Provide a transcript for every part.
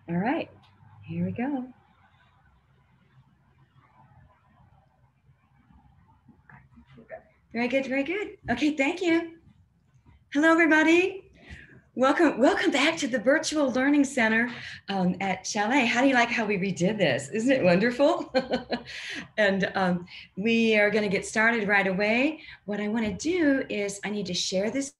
All right, here we go. Very good, very good. Okay, thank you. Hello, everybody. Welcome back to the Virtual Learning Center at Chalet. How do you like how we redid this? Isn't it wonderful? And we are going to get started right away. What I want to do is I need to share this.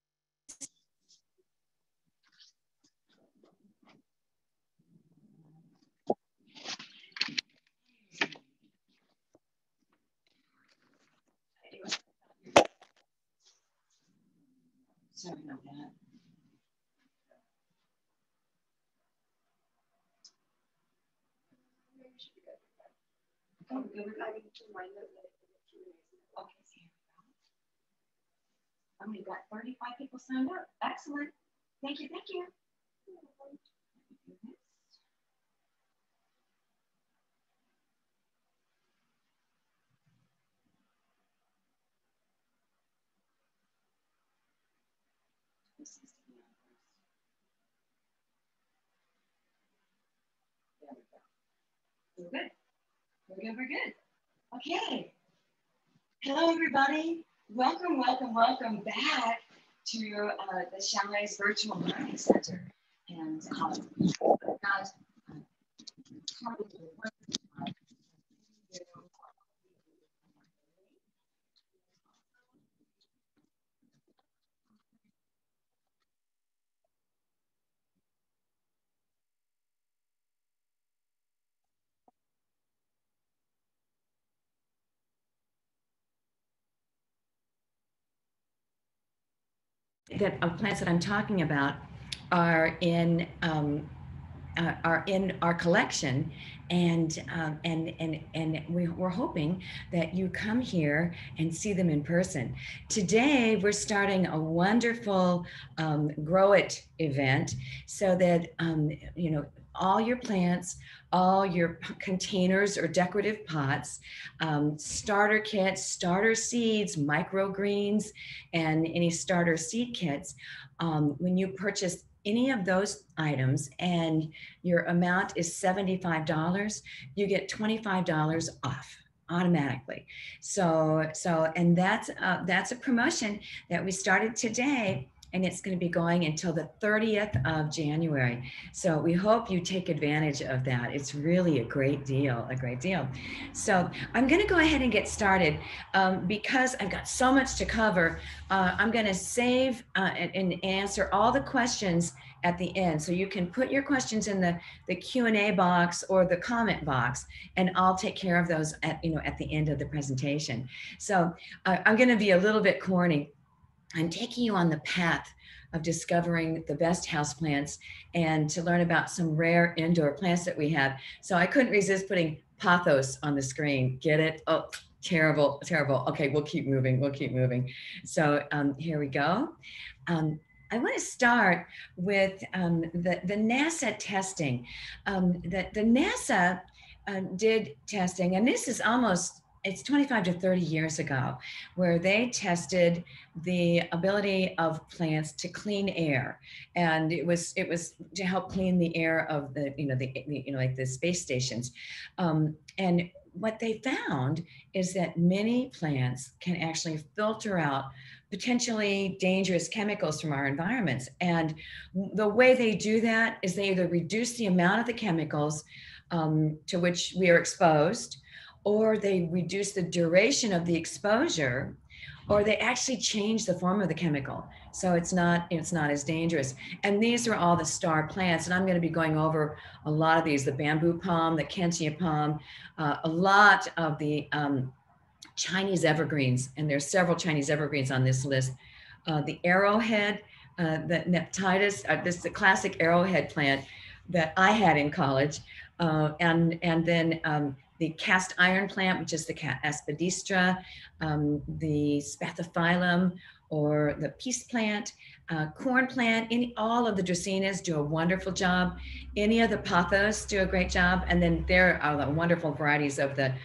Sorry about that. We've got 35 people signed up. Excellent. Thank you. Thank you. We're good. We're good. We're good. Okay. Hello, everybody. Welcome back to the Chalet's Virtual Learning Center. And that of plants that I'm talking about are in our collection, and we're hoping that you come here and see them in person. Today we're starting a wonderful Grow It event, so that you know, all your plants, all your containers or decorative pots, starter kits, starter seeds, microgreens, and any starter seed kits. When you purchase any of those items and your amount is $75, you get $25 off automatically. And that's a promotion that we started today, and it's going to be going until the 30th of January. So we hope you take advantage of that. It's really a great deal, So I'm going to go ahead and get started because I've got so much to cover. I'm going to save and answer all the questions at the end. So you can put your questions in the Q&A box or the comment box, and I'll take care of those at the end of the presentation. So I'm going to be a little bit corny. I'm taking you on the path of discovering the best houseplants and to learn about some rare indoor plants that we have. So I couldn't resist putting Pothos on the screen. Get it? Oh, terrible. Okay, we'll keep moving. So here we go. I want to start with the NASA testing. The NASA did testing, and this is it's 25 to 30 years ago, where they tested the ability of plants to clean air, and it was to help clean the air of like the space stations, and what they found is that many plants can actually filter out potentially dangerous chemicals from our environments. And the way they do that is they either reduce the amount of the chemicals to which we are exposed, or they reduce the duration of the exposure, or they actually change the form of the chemical. So it's not as dangerous. And these are all the star plants. And I'm going to be going over a lot of these, the bamboo palm, the Kentia palm, a lot of the Chinese evergreens, and there's several Chinese evergreens on this list. The arrowhead, the Neptitis, this is the classic arrowhead plant that I had in college. And then the cast iron plant, which is the aspidistra, the spathiphyllum, or the peace plant, corn plant, all of the dracaenas do a wonderful job. Any of the pothos do a great job. And then there are the wonderful varieties of the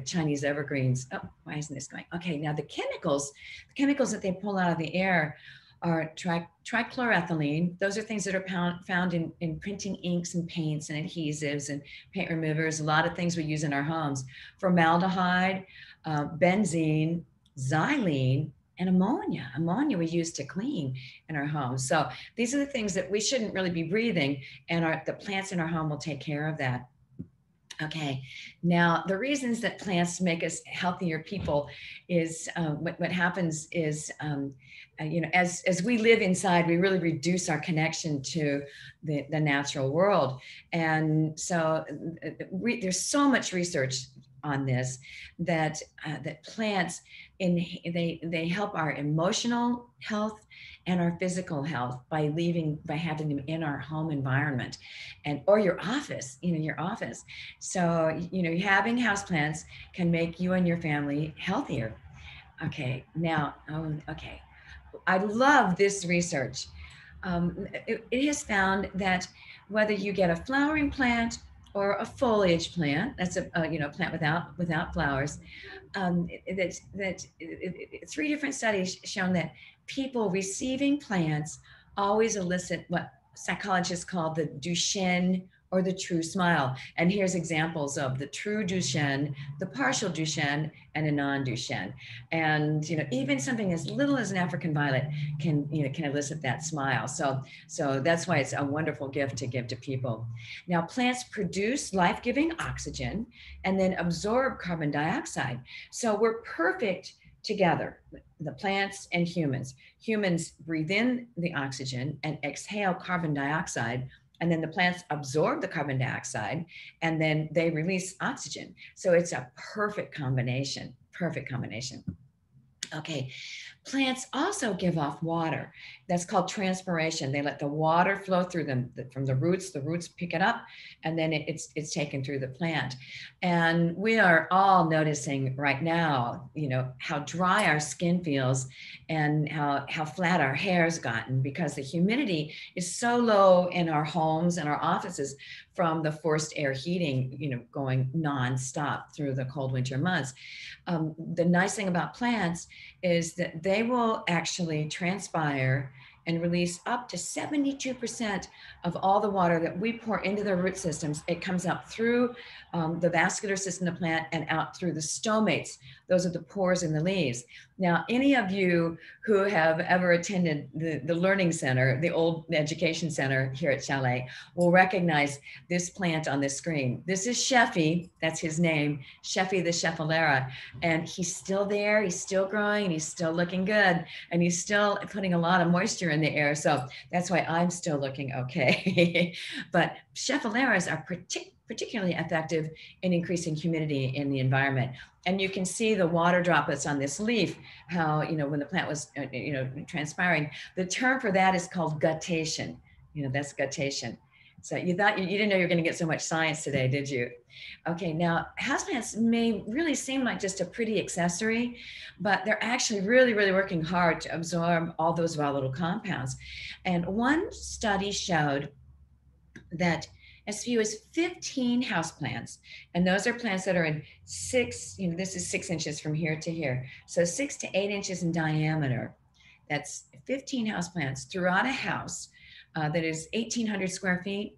Chinese evergreens. Oh, why isn't this going? Okay, now the chemicals that they pull out of the air are trichloroethylene. Those are things that are found in printing inks and paints and adhesives and paint removers, a lot of things we use in our homes. Formaldehyde, benzene, xylene, and ammonia. Ammonia we use to clean in our homes. So these are the things that we shouldn't really be breathing, and the plants in our home will take care of that. Okay, now the reasons that plants make us healthier people is what happens is, as we live inside, we really reduce our connection to the natural world. And so there's so much research on this that plants they help our emotional health and our physical health by having them in our home environment or your office, your office. So, having houseplants can make you and your family healthier. Okay, now, okay. I love this research. It has found that whether you get a flowering plant or a foliage plant, that's a plant without flowers, three different studies shown that people receiving plants always elicit what psychologists call the Duchenne or the true smile. And here's examples of the true Duchenne, the partial Duchenne, and a non-Duchenne. And even something as little as an African violet can elicit that smile. So that's why it's a wonderful gift to give to people. Now, plants produce life-giving oxygen and then absorb carbon dioxide. So we're perfect together, the plants and humans. Humans breathe in the oxygen and exhale carbon dioxide, and then the plants absorb the carbon dioxide and then they release oxygen. So it's a perfect combination. Okay, plants also give off water. That's called transpiration. They let the water flow through them from the roots. The roots pick it up, and then it's taken through the plant. And we are all noticing right now, how dry our skin feels and how flat our hair's gotten because the humidity is so low in our homes and our offices from the forced air heating, going nonstop through the cold winter months. The nice thing about plants is that they will actually transpire and release up to 72% of all the water that we pour into their root systems. It comes up through the vascular system of the plant and out through the stomates. Those are the pores in the leaves. Now, any of you who have ever attended the Learning Center, the old education center here at Chalet, will recognize this plant on this screen. This is Sheffy, that's his name, Sheffy the Scheffalera. And he's still there, he's still growing, and he's still looking good. And he's still putting a lot of moisture in the air. So that's why I'm still looking okay. But Scheffaleras are particularly effective in increasing humidity in the environment. And you can see the water droplets on this leaf, how, when the plant was, transpiring. The term for that is called guttation. That's guttation. So you thought you didn't know you were going to get so much science today, did you? Okay, now houseplants may really seem like just a pretty accessory, but they're actually really, really working hard to absorb all those volatile compounds. And one study showed that as few as 15 houseplants, and those are plants that are in this is 6 inches from here to here, so 6 to 8 inches in diameter. That's 15 houseplants throughout a house that is 1,800 square feet.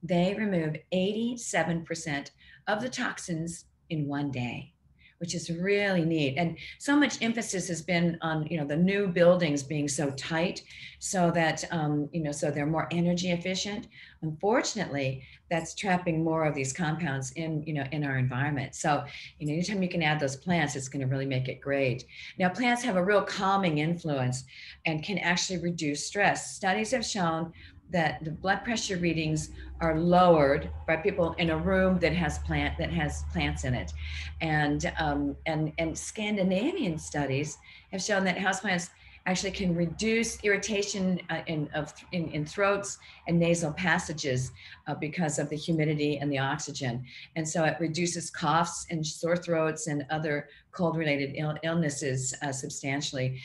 They remove 87% of the toxins in one day, which is really neat. And so much emphasis has been on, the new buildings being so tight so that, so they're more energy efficient. Unfortunately, that's trapping more of these compounds in our environment. So, anytime you can add those plants, it's going to really make it great. Now, plants have a real calming influence and can actually reduce stress. Studies have shown that the blood pressure readings are lowered by people in a room that has plants in it, and Scandinavian studies have shown that houseplants actually can reduce irritation in throats and nasal passages because of the humidity and the oxygen, and so it reduces coughs and sore throats and other cold-related illnesses substantially,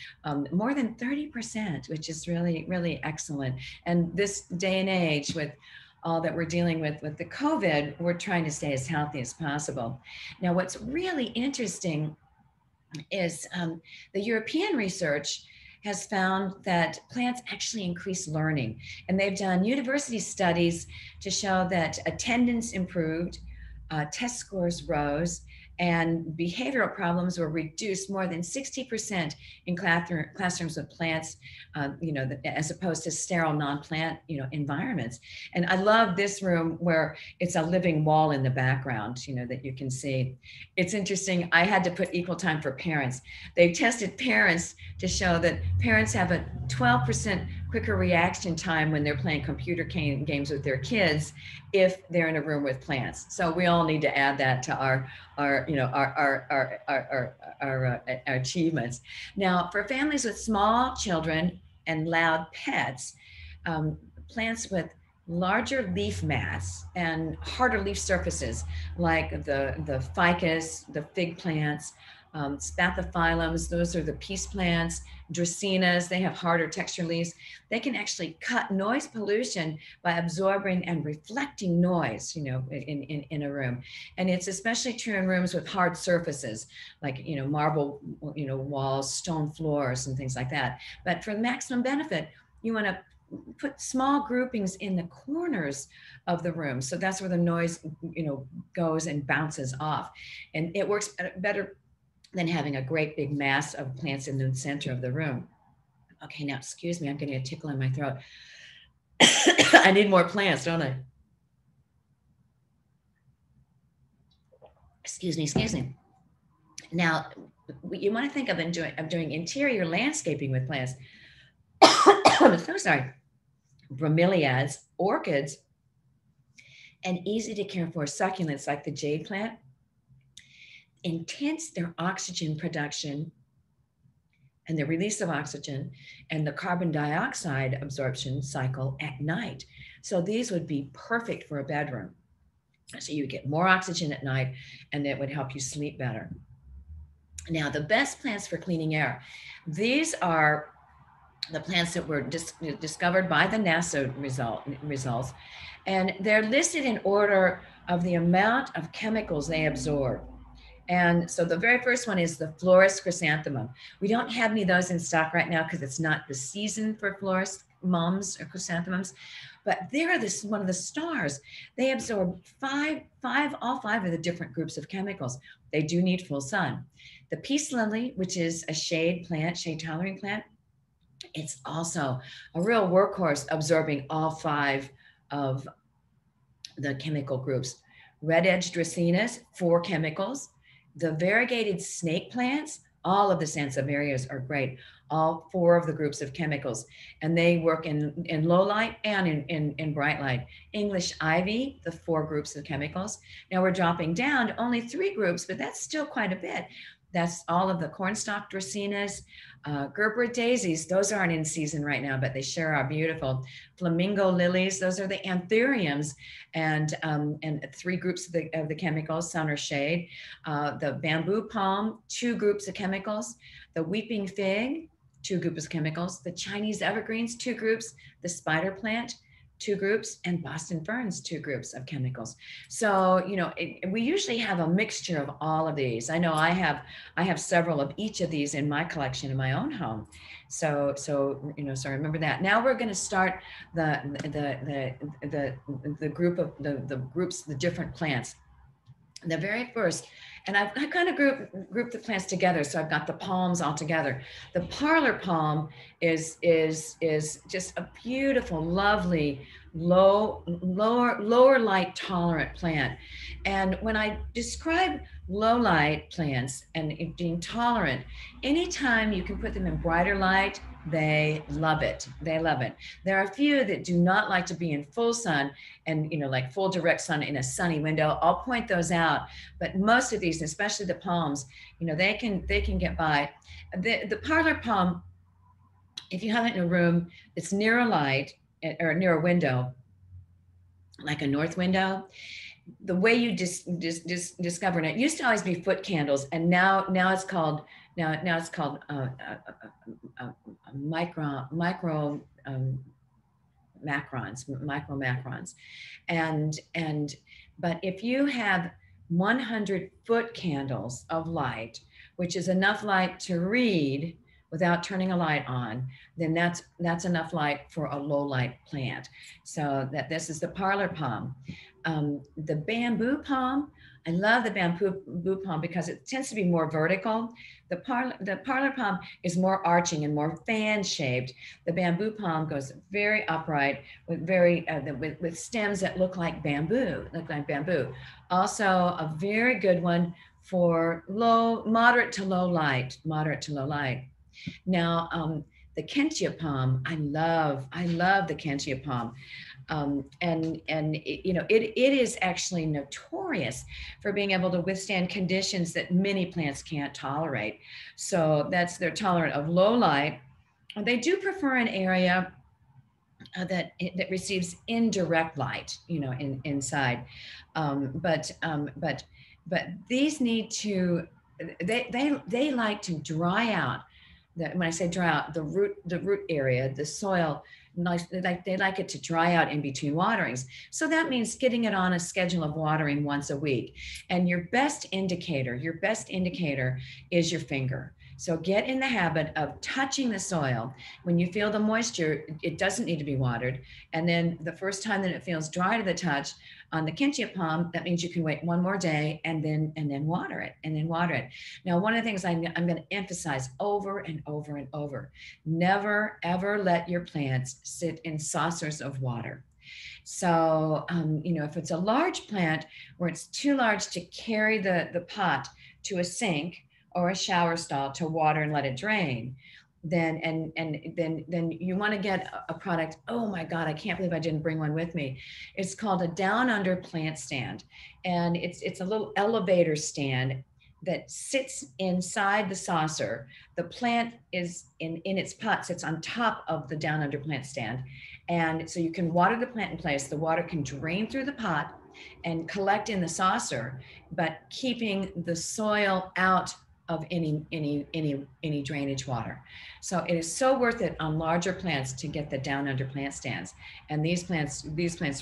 more than 30%, which is really, really excellent. And this day and age, with all that we're dealing with the COVID, we're trying to stay as healthy as possible. Now, what's really interesting is the European research has found that plants actually increase learning. And they've done university studies to show that attendance improved, test scores rose, and behavioral problems were reduced more than 60% in classrooms with plants, as opposed to sterile non-plant, environments. And I love this room where it's a living wall in the background, that you can see. It's interesting. I had to put equal time for parents. They've tested parents to show that parents have a 12% quicker reaction time when they're playing computer games with their kids if they're in a room with plants. So we all need to add that to our achievements. Now, for families with small children and loud pets, plants with larger leaf mass and harder leaf surfaces, like the ficus, the fig plants, spathiphyllums, those are the peace plants, dracaenas, they have harder texture leaves. They can actually cut noise pollution by absorbing and reflecting noise, in a room. And it's especially true in rooms with hard surfaces, like, marble, walls, stone floors, and things like that. But for maximum benefit, you want to put small groupings in the corners of the room. So that's where the noise, goes and bounces off. And it works better than having a great big mass of plants in the center of the room. Okay, now, excuse me, I'm getting a tickle in my throat. I need more plants, don't I? Excuse me. Now, you want to think of doing interior landscaping with plants. I'm so sorry. Bromeliads, orchids, and easy to care for succulents like the jade plant intense their oxygen production and the release of oxygen and the carbon dioxide absorption cycle at night. So these would be perfect for a bedroom. So you get more oxygen at night, and it would help you sleep better. Now, the best plants for cleaning air. These are the plants that were discovered by the NASA results, and they're listed in order of the amount of chemicals they absorb. And so the very first one is the florist chrysanthemum. We don't have any of those in stock right now because it's not the season for florist mums or chrysanthemums, but they're one of the stars. They absorb all five of the different groups of chemicals. They do need full sun. The peace lily, which is a shade tolerant plant, it's also a real workhorse, absorbing all five of the chemical groups. Red-edged dracaenas, 4 chemicals. The variegated snake plants, all of the sansevierias are great, all 4 of the groups of chemicals, and they work in low light and in bright light. English ivy, the 4 groups of chemicals. Now we're dropping down to only 3 groups, but that's still quite a bit. That's all of the cornstalk dracaenas, Gerber daisies. Those aren't in season right now, but they sure are beautiful. Flamingo lilies. Those are the anthuriums, and 3 groups of the chemicals, sun or shade. The bamboo palm, 2 groups of chemicals. The weeping fig, 2 groups of chemicals. The Chinese evergreens, 2 groups. The spider plant, 2 groups, and Boston ferns, 2 groups of chemicals. So, we usually have a mixture of all of these. I know I have several of each of these in my collection in my own home. So remember that. Now we're going to start the groups, the different plants. The very first, and I kind of group the plants together. So I've got the palms all together. The parlor palm is just a beautiful, lovely, lower light tolerant plant. And when I describe low light plants and being tolerant, anytime you can put them in brighter light, they love it. There are a few that do not like to be in full sun and, like full direct sun in a sunny window. I'll point those out. But most of these, especially the palms, they can get by. The parlor palm, if you have it in a room that's near a light or near a window, like a north window, the way you discover it, used to always be foot candles, and now it's called micro macrons, but if you have 100 foot candles of light, which is enough light to read without turning a light on, then that's enough light for a low light plant. So that this is the parlor palm. The bamboo palm, I love the bamboo palm because it tends to be more vertical. The parlor palm is more arching and more fan shaped. The bamboo palm goes very upright with with stems that look like bamboo, Also a very good one for moderate to low light. Now, the Kentia palm, I love the Kentia palm. It is actually notorious for being able to withstand conditions that many plants can't tolerate. So they're tolerant of low light. They do prefer an area that receives indirect light, inside. But these need to, they like to dry out. When I say dry out, the root area, the soil, they like it to dry out in between waterings. So that means getting it on a schedule of watering once a week. And your best indicator is your finger. So get in the habit of touching the soil. When you feel the moisture, it doesn't need to be watered. And then the first time that it feels dry to the touch on the Kentia palm, that means you can wait one more day and then water it, Now, one of the things I'm going to emphasize over and over and over, never, ever let your plants sit in saucers of water. So, if it's a large plant where it's too large to carry the pot to a sink or a shower stall to water and let it drain, then you want to get a product. Oh my God, I can't believe I didn't bring one with me. It's called a down under plant stand. And it's a little elevator stand that sits inside the saucer. The plant is in its pot, sits on top of the down under plant stand. And so you can water the plant in place. The water can drain through the pot and collect in the saucer, but keeping the soil out of any drainage water. So it is so worth it on larger plants to get the down under plant stands. And these plants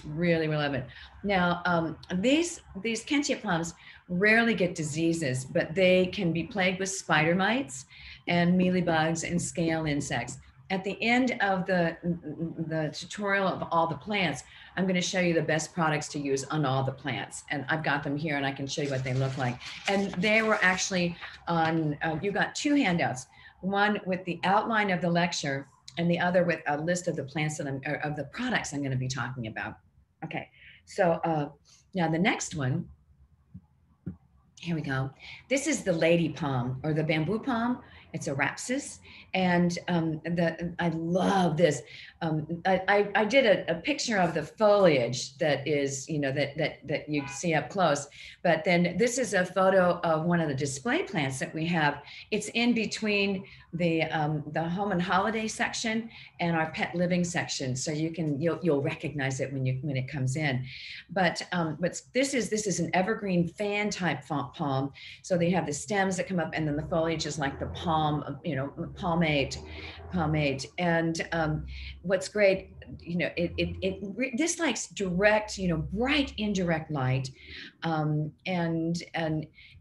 really love it. Now, these Kentia palms rarely get diseases, but they can be plagued with spider mites and mealybugs and scale insects. At the end of the tutorial of all the plants, I'm going to show you the best products to use on all the plants. And I've got them here and I can show you what they look like. And they were actually on, you got two handouts, one with the outline of the lecture and the other with a list of the plants of the products I'm going to be talking about. Okay, so now the next one, here we go. This is the lady palm or the bamboo palm. It's a Rapsis. And I love this. I did a picture of the foliage that is, that you see up close. But then this is a photo of one of the display plants that we have. It's in between the home and holiday section and our pet living section. So you'll recognize it when it comes in. But this is an evergreen fan type palm. So they have the stems that come up and then the foliage is like the palmate. And what's great, this likes direct, bright indirect light, and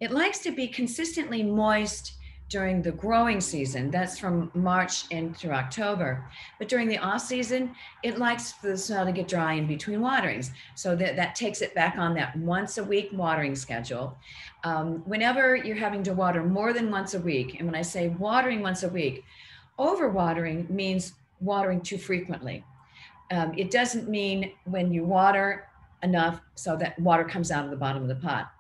it likes to be consistently moist during the growing season. That's from March and through October. But during the off season, it likes for the soil to get dry in between waterings. So that takes it back on that once a week watering schedule. Whenever you're having to water more than once a week, and when I say watering once a week, overwatering means watering too frequently. It doesn't mean when you water enough so that water comes out of the bottom of the pot.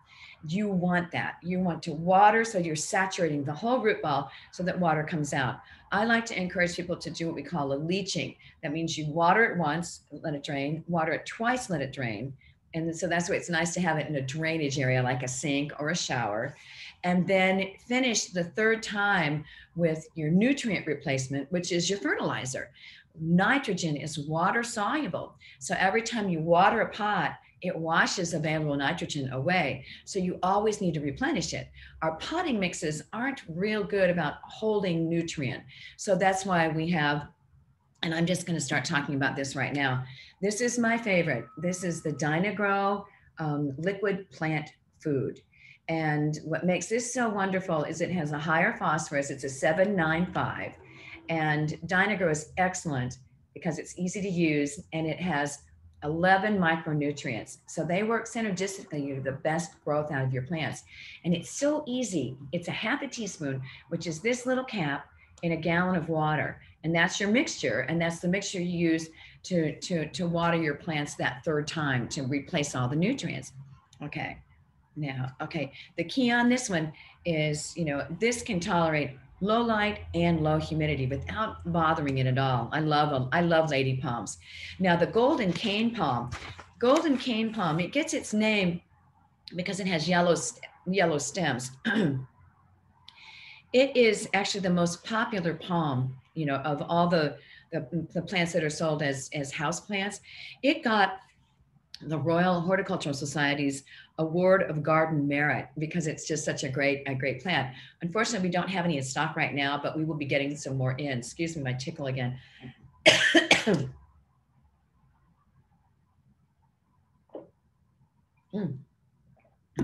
You want that. You want to water so you're saturating the whole root ball so that water comes out. I like to encourage people to do what we call a leaching. That means you water it once, let it drain, water it twice, let it drain. And so that's why it's nice to have it in a drainage area like a sink or a shower. And then finish the third time with your nutrient replacement, which is your fertilizer. Nitrogen is water soluble. So every time you water a pot, it washes available nitrogen away. So you always need to replenish it. Our potting mixes aren't real good about holding nutrient. So that's why we have, and I'm just going to start talking about this right now. This is my favorite. This is the Dynagrow liquid plant food. And what makes this so wonderful is it has a higher phosphorus. It's a 795. And Dynagrow is excellent because it's easy to use and it has 11 micronutrients. So they work synergistically. You have the best growth out of your plants. And it's so easy. It's a half a teaspoon, which is this little cap in a gallon of water. And that's your mixture. And that's the mixture you use to water your plants that third time to replace all the nutrients. Okay. Now, okay. The key on this one is, this can tolerate low light and low humidity without bothering it at all. I love lady palms. Now the golden cane palm, it gets its name because it has yellow stems. It is actually the most popular palm, of all the plants that are sold as house plants. It got the Royal Horticultural Society's Award of Garden Merit because it's just such a great plant. Unfortunately, we don't have any in stock right now, but we will be getting some more in. Excuse me, my tickle again.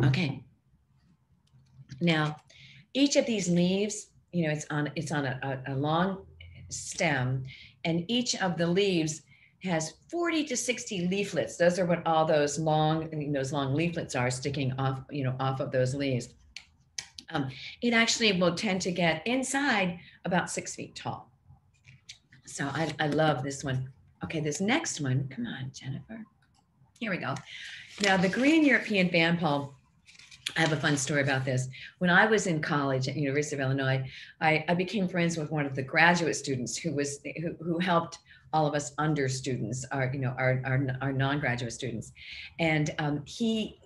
Okay. Now, each of these leaves, it's on a long stem, and each of the leaves has 40 to 60 leaflets. Those are what all those long leaflets are sticking off, off of those leaves. It actually will tend to get inside about 6 feet tall. So I love this one. Okay, this next one, come on, Jennifer. Here we go. Now the green European fan palm, I have a fun story about this. When I was in college at University of Illinois, I became friends with one of the graduate students who helped all of us under students, our non-graduate students. And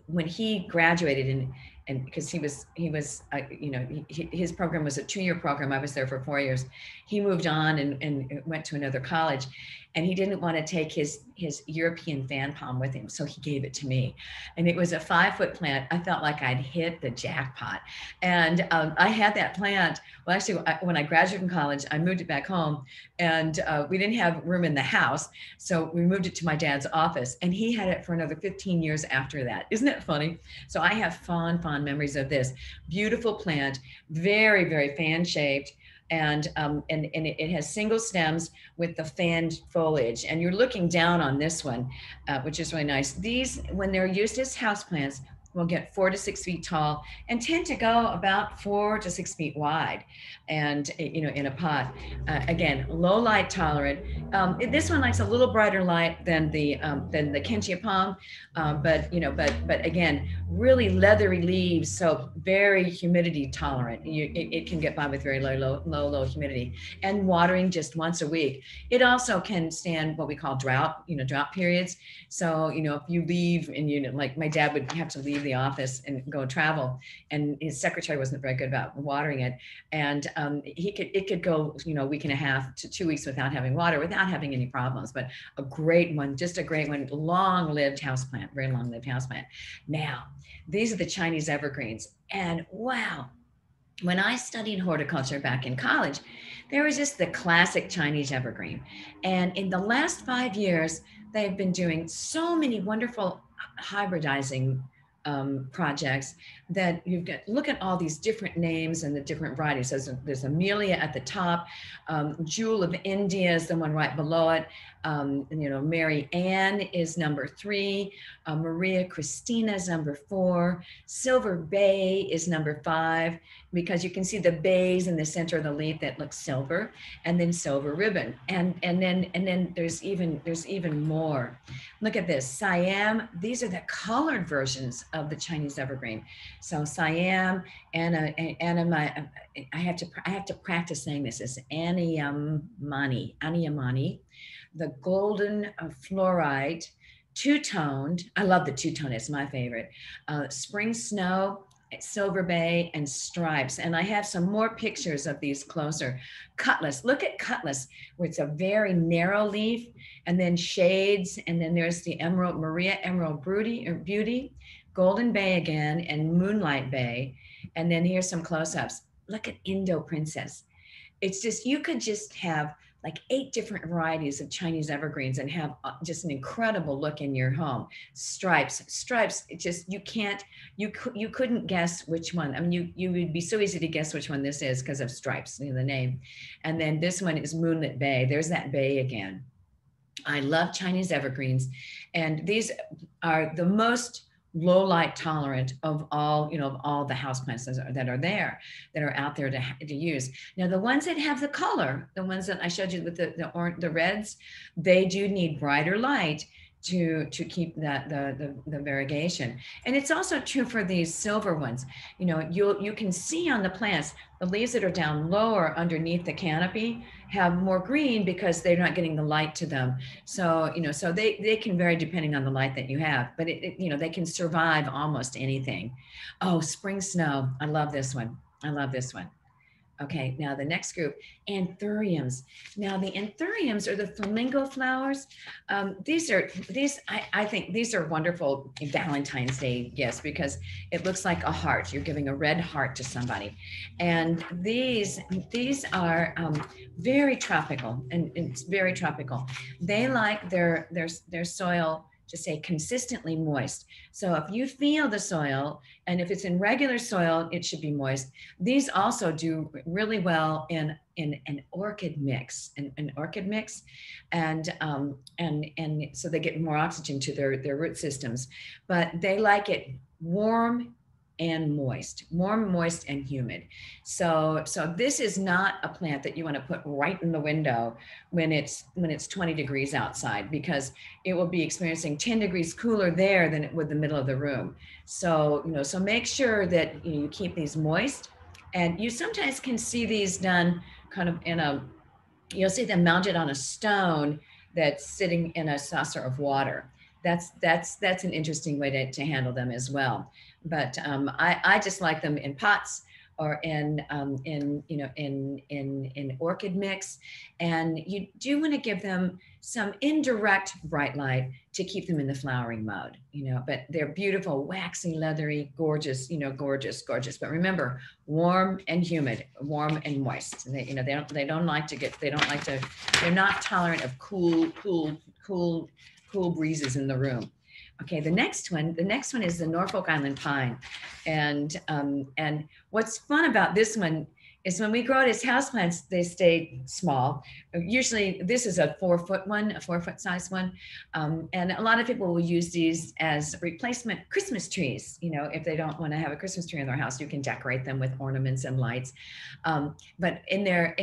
when he graduated and because he was his program was a 2-year program. I was there for 4 years. He moved on and went to another college, and he didn't want to take his European fan palm with him, so he gave it to me. And it was a 5-foot plant. I felt like I'd hit the jackpot. And I had that plant. Well, actually, when I graduated from college, I moved it back home, and we didn't have room in the house, so we moved it to my dad's office, and he had it for another 15 years after that. Isn't that funny? So I have fond memories of this beautiful plant, very, very fan shaped. And it has single stems with the fanned foliage. And you're looking down on this one, which is really nice. These, when they're used as houseplants, will get 4 to 6 feet tall and tend to go about 4 to 6 feet wide, and in a pot. Again, low light tolerant. This one likes a little brighter light than the Kentia Palm, but again, really leathery leaves, so very humidity tolerant. It can get by with very low humidity, and watering just once a week. It also can stand what we call drought periods. So if you leave and like my dad would have to leave the office and go travel, and his secretary wasn't very good about watering it, and it could go a week and a half to 2 weeks without having water, without having any problems. But a great one, just a great one, long-lived houseplant, very long-lived houseplant. Now, these are the Chinese evergreens, and wow, when I studied horticulture back in college, there was just the classic Chinese evergreen, and in the last 5 years, they've been doing so many wonderful hybridizing projects that you've got. Look at all these different names and the different varieties. There's Amelia at the top, Jewel of India is the one right below it. Mary Ann is number 3, Maria Christina is number 4, Silver Bay is number 5, because you can see the bays in the center of the leaf that looks silver, and then silver ribbon, and then there's even more. Look at this, Siam. These are the colored versions of the Chinese evergreen. So Siam, I have to practice saying this. Is Aniamani, the golden fluorite, two-toned. I love the two-tone, it's my favorite. Spring Snow, Silver Bay, and Stripes. And I have some more pictures of these closer. Cutlass, look at Cutlass, where it's a very narrow leaf, and then shades, and then there's the Maria Emerald Beauty, Golden Bay again, and Moonlight Bay. And then here's some close-ups. Look at Indo Princess. It's just, you could just have like 8 different varieties of Chinese evergreens and have just an incredible look in your home. Stripes, it just, you couldn't guess which one. I mean, you would be so easy to guess which one this is because of stripes, you know, the name. And then this one is Moonlit Bay. There's that bay again. I love Chinese evergreens, and these are the most low light tolerant of all, you know, of all the houseplants that are there, that are out there to use. Now, the ones that have the color, the ones that I showed you with the reds, they do need brighter light to keep the variegation. And it's also true for these silver ones. You know, you can see on the plants, the leaves that are down lower underneath the canopy have more green because they're not getting the light to them. So, you know, so they can vary depending on the light that you have, but you know, they can survive almost anything. Oh, spring snow. I love this one. I love this one. Okay, now the next group, Anthuriums. Now the Anthuriums are the flamingo flowers. I think these are wonderful Valentine's Day gifts because it looks like a heart. You're giving a red heart to somebody. And these are very tropical, and it's very tropical. They like their soil to stay consistently moist. So if you feel the soil, and if it's in regular soil, it should be moist. These also do really well in an orchid mix, and so they get more oxygen to their root systems. But they like it warm and moist, and humid. So this is not a plant that you want to put right in the window when it's 20 degrees outside, because it will be experiencing 10 degrees cooler there than it would the middle of the room. So, you know, so make sure that you keep these moist. And you sometimes can see these done kind of you'll see them mounted on a stone that's sitting in a saucer of water. That's an interesting way to handle them as well. But I just like them in pots or in orchid mix. And you do want to give them some indirect bright light to keep them in the flowering mode, you know, but they're beautiful, waxy, leathery, gorgeous, you know, gorgeous. But remember, warm and humid, warm and moist. And they're not tolerant of cool breezes in the room. Okay, the next one is the Norfolk Island pine. And what's fun about this one is when we grow it as houseplants, they stay small. Usually this is a 4-foot size one. And a lot of people will use these as replacement Christmas trees. You know, if they don't want to have a Christmas tree in their house, you can decorate them with ornaments and lights. But in their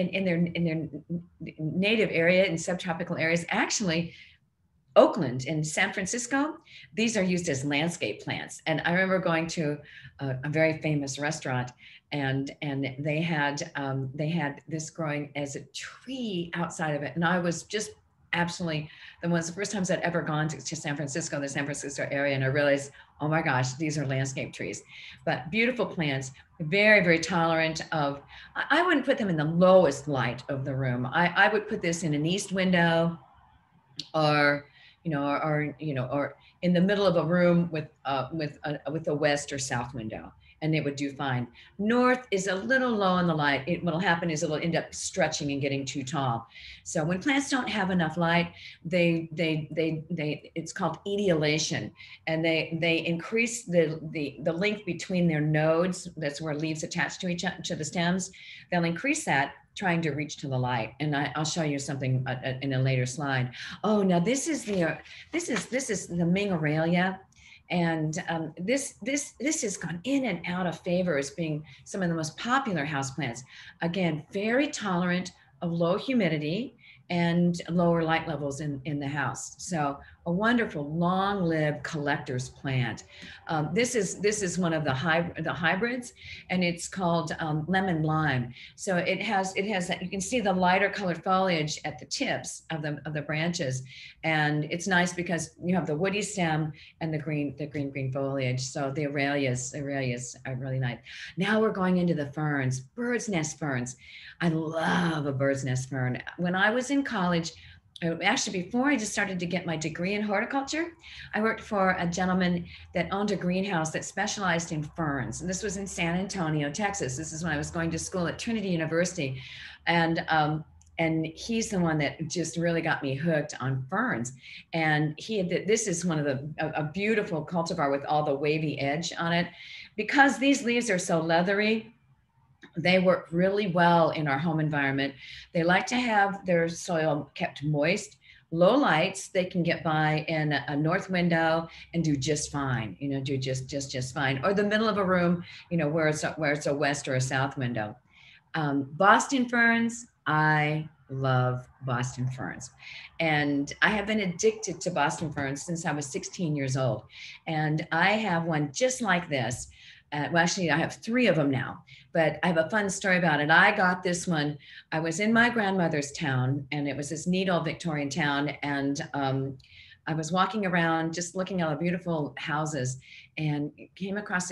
native area, in subtropical areas, actually, Oakland and San Francisco, these are used as landscape plants. And I remember going to a very famous restaurant, and they had this growing as a tree outside of it. And I was just absolutely, the first times I'd ever gone to San Francisco, the San Francisco area, and I realized, oh my gosh, these are landscape trees. But beautiful plants, very, very tolerant of, I wouldn't put them in the lowest light of the room. I would put this in an east window, or in the middle of a room with a west or south window, and it would do fine. North is a little low in the light. What'll happen is it'll end up stretching and getting too tall. So when plants don't have enough light, it's called etiolation, and they increase the length between their nodes. That's where leaves attach to each other, to the stems. They'll increase that, trying to reach to the light. And I'll show you something in a later slide. Oh, now this is the Ming Aurelia. And this has gone in and out of favor as being some of the most popular houseplants. Again, very tolerant of low humidity and lower light levels in the house. So a wonderful long-lived collector's plant. This is one of the hybrids, and it's called lemon lime. So it has that, you can see the lighter colored foliage at the tips of the branches, and it's nice because you have the woody stem and the green foliage. So the Aralias are really nice. Now we're going into the ferns, bird's nest ferns. I love a bird's nest fern. When I was in college, actually before I just started to get my degree in horticulture, I worked for a gentleman that owned a greenhouse that specialized in ferns. And this was in San Antonio, Texas. This is when I was going to school at Trinity University. And and he's the one that just really got me hooked on ferns. And this is one of a beautiful cultivar with all the wavy edge on it. Because these leaves are so leathery, they work really well in our home environment. They like to have their soil kept moist. Low lights, they can get by in a north window and do just fine, do just fine. Or the middle of a room, where it's a west or a south window. Boston ferns, I love Boston ferns. And I have been addicted to Boston ferns since I was 16 years old. And I have one just like this. Well, actually, I have 3 of them now, but I have a fun story about it. I got this one. I was in my grandmother's town, and it was this neat old Victorian town. And I was walking around just looking at the beautiful houses, and came across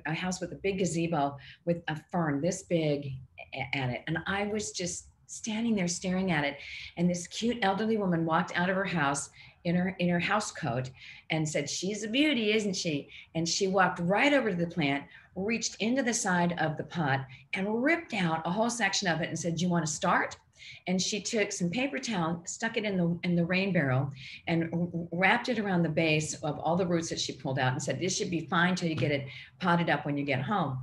a house with a big gazebo with a fern this big at it. And I was just standing there staring at it. And this cute elderly woman walked out of her house in her house coat and said, "She's a beauty, isn't she?" And she walked right over to the plant, reached into the side of the pot and ripped out a whole section of it and said, "Do you want to start?" And she took some paper towel, stuck it in the rain barrel, and wrapped it around the base of all the roots that she pulled out and said, "This should be fine till you get it potted up when you get home."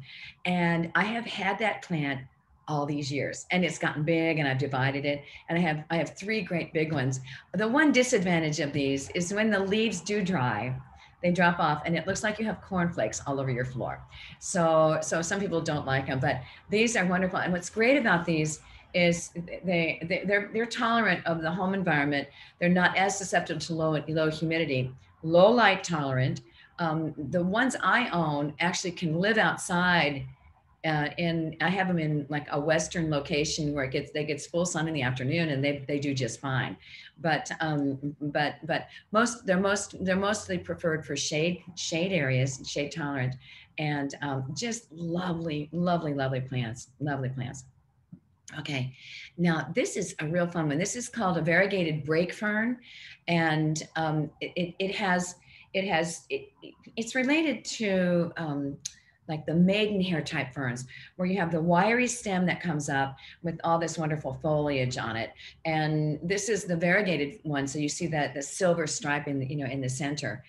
And I have had that plant all these years, and it's gotten big, and I've divided it, and I have 3 great big ones. The one disadvantage of these is when the leaves do dry, they drop off and it looks like you have cornflakes all over your floor. So some people don't like them, but these are wonderful. And what's great about these is they're tolerant of the home environment. They're not as susceptible to low humidity, low light tolerant. The ones I own actually can live outside. I have them in like a western location where they get full sun in the afternoon, and they do just fine. But they're mostly preferred for shade areas, shade tolerant, and just lovely plants, Okay, now this is a real fun one. This is called a variegated brake fern, and it's related to like the maidenhair type ferns, where you have the wiry stem that comes up with all this wonderful foliage on it. And this is the variegated one. So you see that the silver stripe in the center.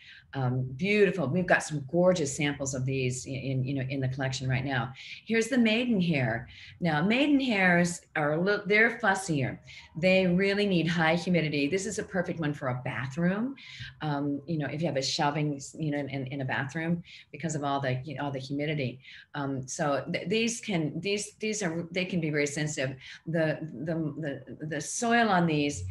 Beautiful. We've got some gorgeous samples of these in the collection right now. Here's the maidenhair. Now, maidenhairs they're fussier. They really need high humidity. This is a perfect one for a bathroom. If you have a shelving, in a bathroom, because of all the humidity. These can be very sensitive. The soil on these,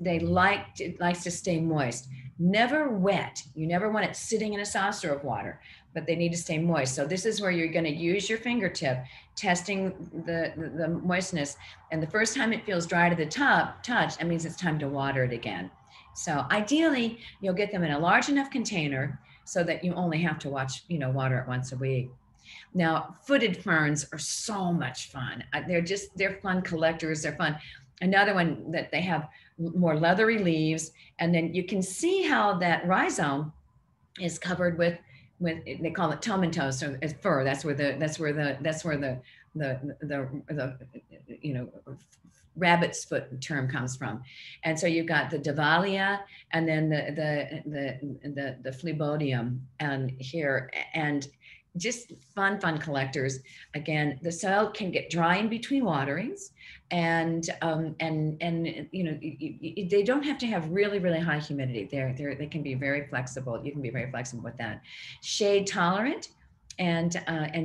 it likes to stay moist, never wet. You never want it sitting in a saucer of water, but they need to stay moist. So this is where you're going to use your fingertip, testing the moistness. And the first time it feels dry to the touch, that means it's time to water it again. So ideally, you'll get them in a large enough container so that you only have to water it once a week. Now, footed ferns are so much fun. They're fun collectors. They're fun. Another one that they have more leathery leaves, and then you can see how that rhizome is covered with they call it tomentose, so it's fur. That's where the rabbit's foot term comes from. And so you've got the Davalia, and then the Philodendron and here, and just fun collectors. Again, the soil can get dry in between waterings, and they don't have to have really high humidity. They can be very flexible. You can be very flexible with that. Shade tolerant, and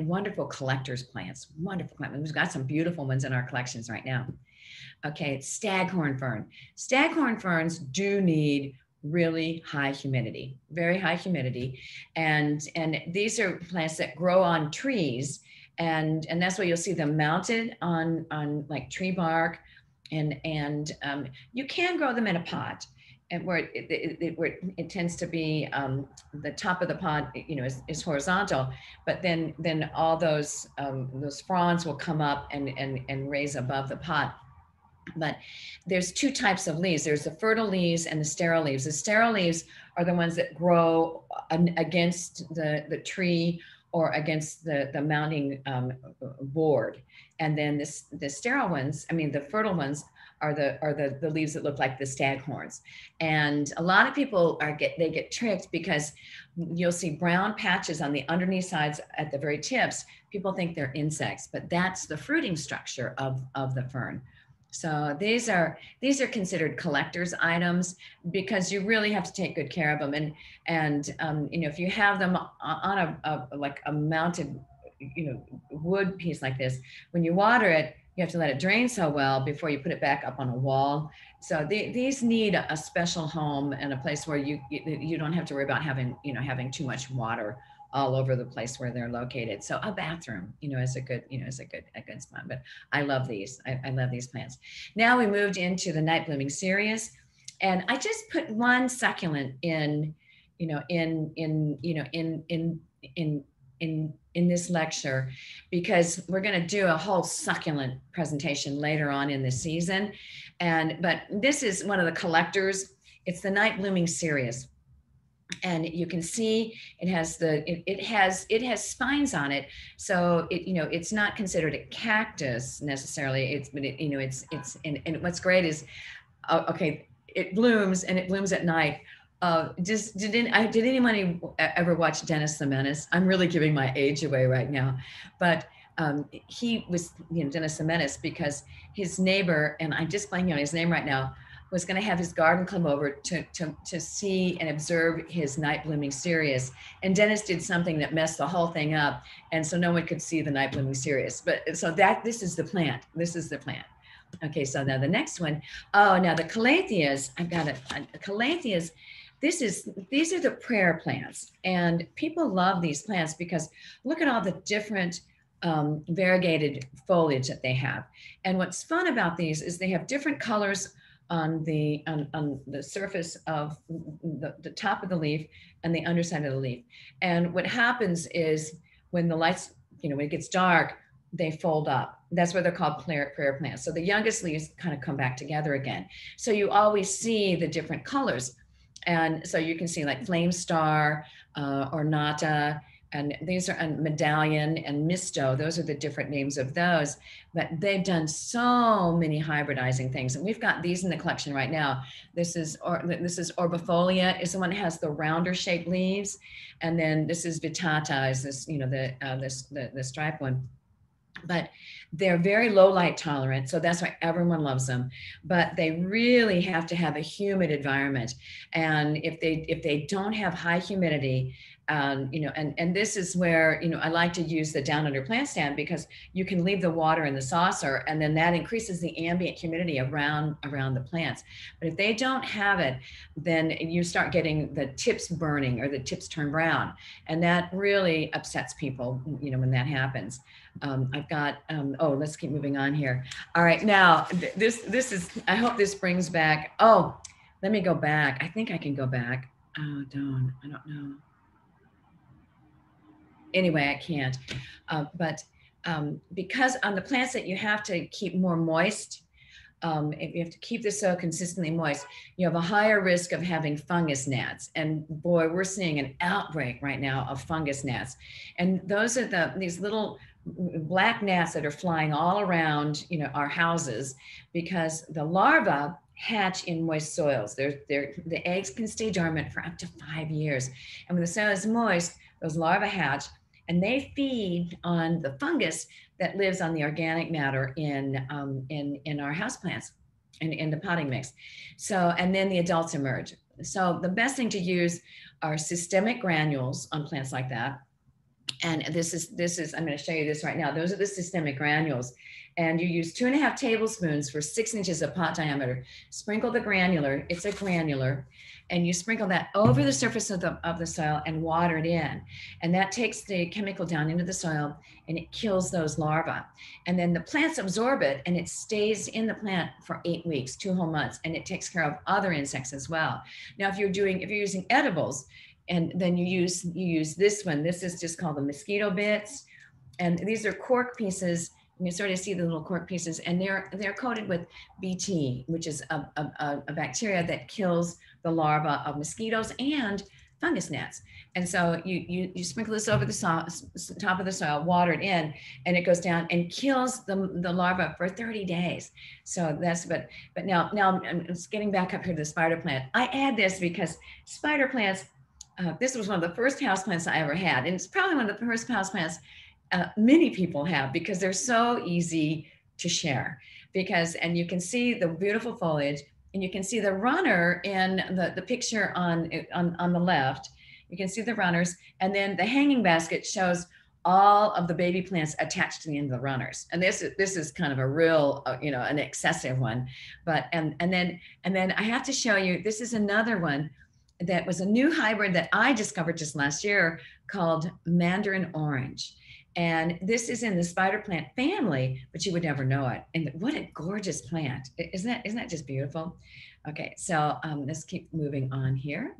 wonderful collectors plants. Wonderful plants. We've got some beautiful ones in our collections right now. Okay, staghorn fern. Staghorn ferns do need really high humidity, very high humidity. And these are plants that grow on trees, and that's why you'll see them mounted on like tree bark, and you can grow them in a pot, and where it tends to be the top of the pot is horizontal, but then all those fronds will come up and raise above the pot. But there's 2 types of leaves. There's the fertile leaves and the sterile leaves. The sterile leaves are the ones that grow against the tree or against the mounting board. And then the sterile ones, the fertile ones, the leaves that look like the staghorns. And a lot of people they get tricked because you'll see brown patches on the underneath sides at the very tips. People think they're insects, but that's the fruiting structure of the fern. So these are considered collector's items because you really have to take good care of them. And if you have them on a mounted wood piece like this, when you water it, you have to let it drain so well before you put it back up on a wall. So these need a special home and a place where you don't have to worry about having too much water all over the place where they're located. So a bathroom, is a good spot. But I love these. I love these plants. Now we moved into the night blooming Cereus, and I just put one succulent in this lecture because we're going to do a whole succulent presentation later on in the season. But this is one of the collectors. It's the night blooming Cereus. And you can see it has spines on it, so it's not considered a cactus necessarily. And what's great is, okay, it blooms at night. Did anyone ever watch Dennis the Menace? I'm really giving my age away right now, but he was Dennis the Menace because his neighbor, and I'm just blanking on his name right now, was going to have his garden come over to see and observe his night blooming Cereus. And Dennis did something that messed the whole thing up. And so no one could see the night blooming Cereus. But so this is the plant. This is the plant. Okay, so now the next one. Oh, now the calatheas. I've got a calatheas. These are the prayer plants. And people love these plants because look at all the different variegated foliage that they have. And what's fun about these is they have different colors on the surface of the top of the leaf and the underside of the leaf. And what happens is when the lights, when it gets dark, they fold up. That's why they're called prayer plants. So the youngest leaves kind of come back together again. So you always see the different colors. And so you can see like Flame Star, Ornata, and these are Medallion and Misto. Those are the different names of those, but they've done so many hybridizing things. And we've got these in the collection right now. This is Orbifolia, is the one that has the rounder shaped leaves. And then this is Vitata, is this, the stripe one. But they're very low light tolerant, so that's why everyone loves them. But they really have to have a humid environment. And if they don't have high humidity, and this is where, I like to use the down under plant stand because you can leave the water in the saucer and then that increases the ambient humidity around the plants. But if they don't have it, then you start getting the tips burning or the tips turn brown. And that really upsets people, when that happens. I've got, let's keep moving on here. All right, now this is, I hope this brings back, let me go back. I think I can go back. Oh, darn, I don't know. Anyway, I can't, but because on the plants that you have to keep more moist, if you have to keep the soil consistently moist, you have a higher risk of having fungus gnats. And boy, we're seeing an outbreak right now of fungus gnats. And those are these little black gnats that are flying all around, our houses because the larvae hatch in moist soils. The eggs can stay dormant for up to 5 years. And when the soil is moist, those larvae hatch and they feed on the fungus that lives on the organic matter in our houseplants and in the potting mix. So, and then the adults emerge. So the best thing to use are systemic granules on plants like that. And this is, I'm going to show you this right now. Those are the systemic granules. And you use 2.5 tablespoons for 6 inches of pot diameter. Sprinkle the granular, it's a granular, and you sprinkle that over the surface of the soil and water it in. And that takes the chemical down into the soil and it kills those larvae. And then the plants absorb it and it stays in the plant for 8 weeks, 2 whole months, and it takes care of other insects as well. Now, if you're using edibles, and then you use this one. This is just called the mosquito bits. And these are cork pieces. You sort of see the little cork pieces, and they're coated with BT, which is a bacteria that kills the larvae of mosquitoes and fungus gnats. And so you sprinkle this over the top of the soil, water it in, and it goes down and kills the larva for 30 days. So that's, but now I'm just getting back up here to the spider plant. I add this because spider plants, this was one of the first houseplants I ever had. And it's probably one of the first houseplants many people have, because they're so easy to share. And you can see the beautiful foliage, and you can see the runner in the picture on the left. You can see the runners, and then the hanging basket shows all of the baby plants attached to the end of the runners. And this is kind of a real, an excessive one. But and then I have to show you, this is another one that was a new hybrid that I discovered just last year called Mandarin Orange. And this is in the spider plant family, but you would never know it. And what a gorgeous plant. Isn't that just beautiful? Okay, so let's keep moving on here.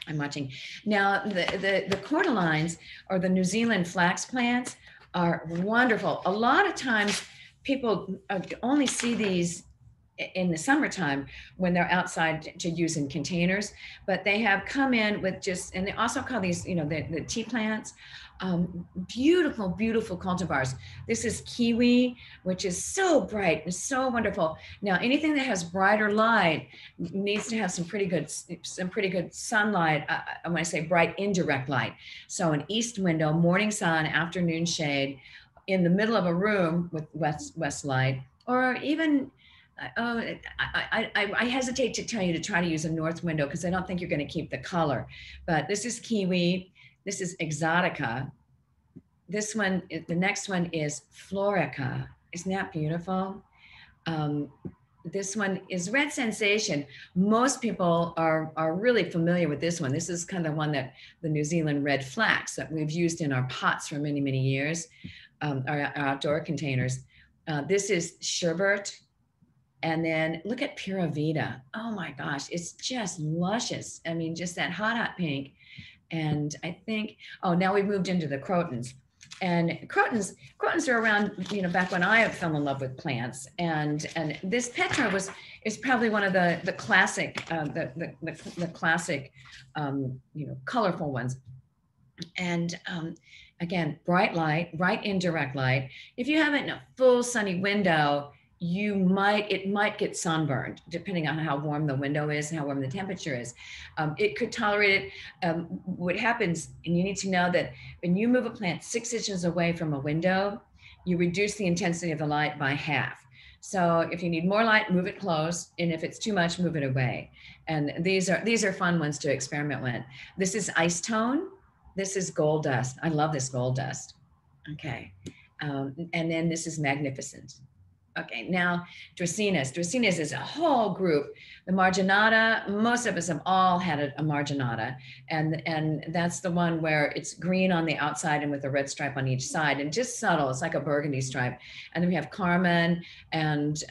I'm watching. Now, the cordylines, or the New Zealand flax plants, are wonderful. A lot of times people only see these in the summertime when they're outside to use in containers, but they have come in with and they also call these, the tea plants, beautiful, beautiful cultivars. This is kiwi, which is so bright and so wonderful. Now, anything that has brighter light needs to have some pretty good sunlight. When I say bright, indirect light. So an east window, morning sun, afternoon shade, in the middle of a room with west light, or even I hesitate to tell you to try to use a north window, because I don't think you're going to keep the color. But this is kiwi. This is exotica. This one, the next one is florica. Isn't that beautiful? This one is red sensation. Most people are really familiar with this one. This is kind of the one that the New Zealand red flax that we've used in our pots for many, many years, our outdoor containers. This is sherbet. And then look at Pura Vida. Oh my gosh, it's just luscious. I mean, just that hot pink. And I think, now we've moved into the crotons. And crotons are around, back when I fell in love with plants. And this Petra is probably one of the classic, the classic, colorful ones. And again, bright indirect light. If you have it in a full sunny window, it might get sunburned, depending on how warm the window is and how warm the temperature is. It could tolerate it. What happens, and you need to know that when you move a plant 6 inches away from a window, you reduce the intensity of the light by half. So if you need more light, move it close. And if it's too much, move it away. And these are fun ones to experiment with. This is ice tone. This is gold dust. I love this gold dust. Okay. And then this is magnificent. Okay, now Dracaenas. Dracaenas is a whole group. The marginata, most of us have all had a marginata, and that's the one where it's green on the outside and with a red stripe on each side, and just subtle. It's like a burgundy stripe. And then we have Carmen and